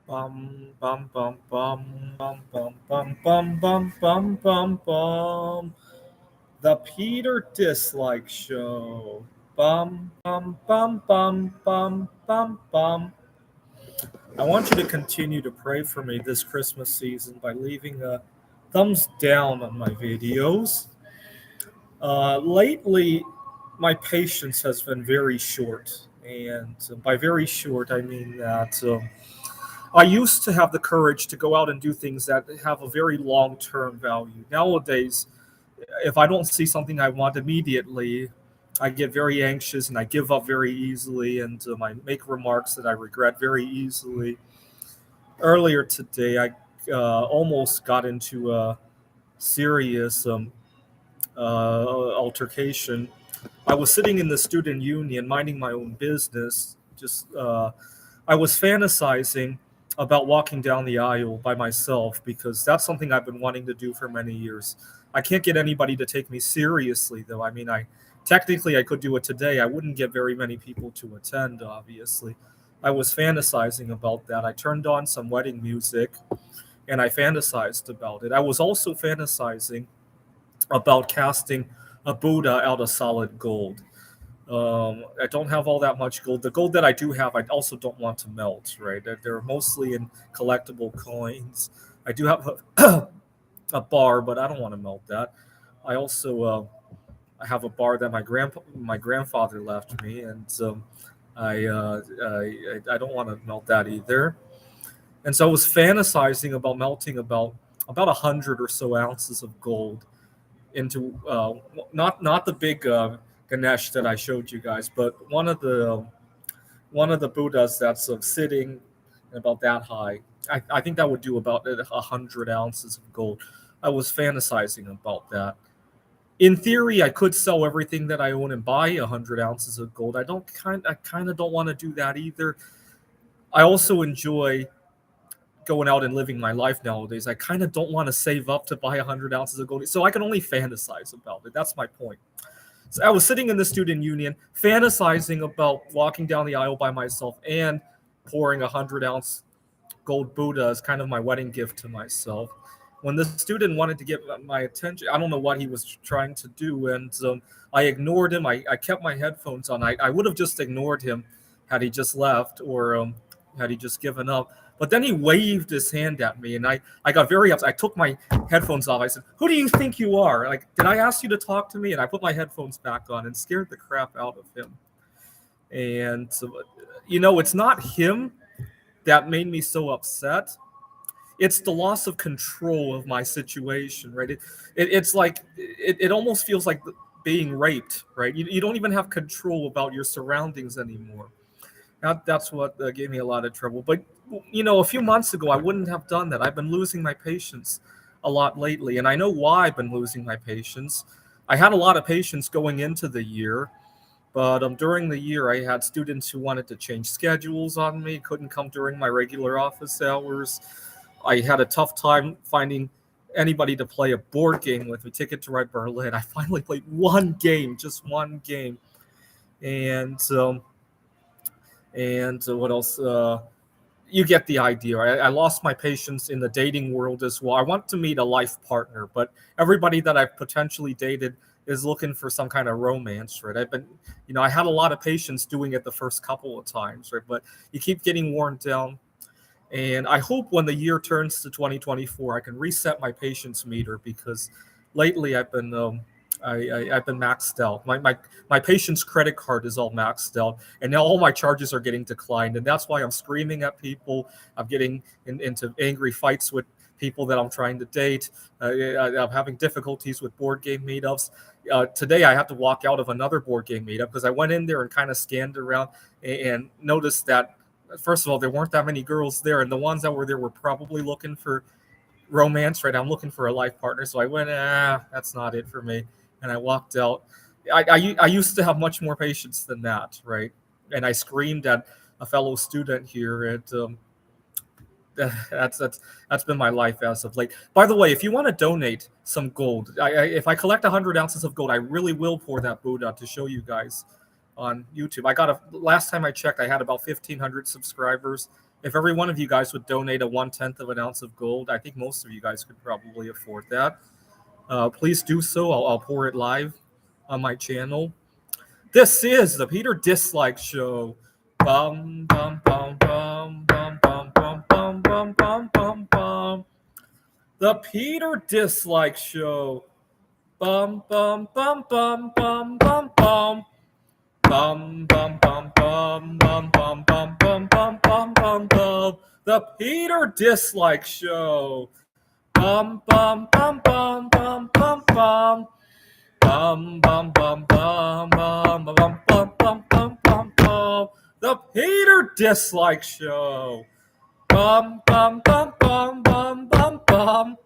Bum bum bum bum bum bum bum bum bum bum bum bum. The Peter Dislike Show. Bum bum bum bum bum bum bum. I want you to continue to pray for me this Christmas season by leaving a thumbs down on my videos. Lately, my patience has been very short, and by very short, I mean that. I used to have the courage to go out and do things that have a very long term value. Nowadays, if I don't see something I want immediately, I get very anxious and I give up very easily, and I make remarks that I regret very easily. Earlier today, I almost got into a serious altercation. I was sitting in the student union minding my own business, just I was fantasizing about walking down the aisle by myself because that's something I've been wanting to do for many years. I can't get anybody to take me seriously, though. I mean, I technically I could do it today. I wouldn't get very many people to attend, obviously. I was fantasizing about that. I turned on some wedding music and I fantasized about it. I was also fantasizing about casting a Buddha out of solid gold. I don't have all that much gold. The gold that I do have, I also don't want to melt. Right, they're mostly in collectible coins. I do have a bar, but I don't want to melt that. I also I have a bar that my grandfather left me, and I don't want to melt that either. And so I was fantasizing about melting about 100 or so ounces of gold into not the big Ganesh that I showed you guys, but one of the Buddhas that's sitting about that high. I think that would do about 100 ounces of gold. I was fantasizing about that. In theory, I could sell everything that I own and buy 100 ounces of gold. I kind of don't want to do that either. I also enjoy going out and living my life nowadays. I kind of don't want to save up to buy 100 ounces of gold, so I can only fantasize about it. That's my point. So I was sitting in the student union, fantasizing about walking down the aisle by myself and pouring 100 ounce gold Buddha as kind of my wedding gift to myself. When the student wanted to get my attention, I don't know what he was trying to do, and I ignored him. I kept my headphones on. I would have just ignored him had he just left or had he just given up. But then he waved his hand at me, and I got very upset. I took my headphones off. I said, "Who do you think you are? Like, did I ask you to talk to me?" And I put my headphones back on and scared the crap out of him. And it's not him that made me so upset. It's the loss of control of my situation, right? It's like it almost feels like being raped, right? You don't even have control about your surroundings anymore. That's what gave me a lot of trouble. But a few months ago, I wouldn't have done that. I've been losing my patience a lot lately, and I know why I've been losing my patience. I had a lot of patience going into the year, but during the year, I had students who wanted to change schedules on me, couldn't come during my regular office hours. I had a tough time finding anybody to play a board game with me. Ticket to Ride Berlin. I finally played one game, just one game, and what else? You get the idea. Right? I lost my patience in the dating world as well. I want to meet a life partner, but everybody that I've potentially dated is looking for some kind of romance, right? I had a lot of patience doing it the first couple of times, right? But you keep getting worn down. And I hope when the year turns to 2024, I can reset my patience meter because lately I've been maxed out. My patient's credit card is all maxed out, and now all my charges are getting declined, and that's why I'm screaming at people. I'm getting into angry fights with people that I'm trying to date. I'm having difficulties with board game meetups. Today I had to walk out of another board game meetup because I went in there and kind of scanned around and noticed that first of all there weren't that many girls there, and the ones that were there were probably looking for romance, right? I'm looking for a life partner. So I went, that's not it for me. And I walked out. I used to have much more patience than that, right? And I screamed at a fellow student here. And that's been my life as of late. By the way, if you want to donate some gold, if I collect 100 ounces of gold, I really will pour that Buddha to show you guys on YouTube. Last time I checked, I had about 1,500 subscribers. If every one of you guys would donate a 1/10 of an ounce of gold, I think most of you guys could probably afford that. Please do so. I'll pour it live on my channel. This is the Peter Dislike Show. Bum bum bum bum bum bum bum bum bum bum bum bum. The Peter Dislike Show. Bum bum bum bum bum bum bum. Bum bum bum bum bum bum bum bum bum bum bum bum. The Peter Dislike Show. Bum bum bum bum bum bum bum. Bum bum bum bum bum bum bum bum bum bum bum. The Peter Dislike Show. Bum bum bum bum bum bum bum.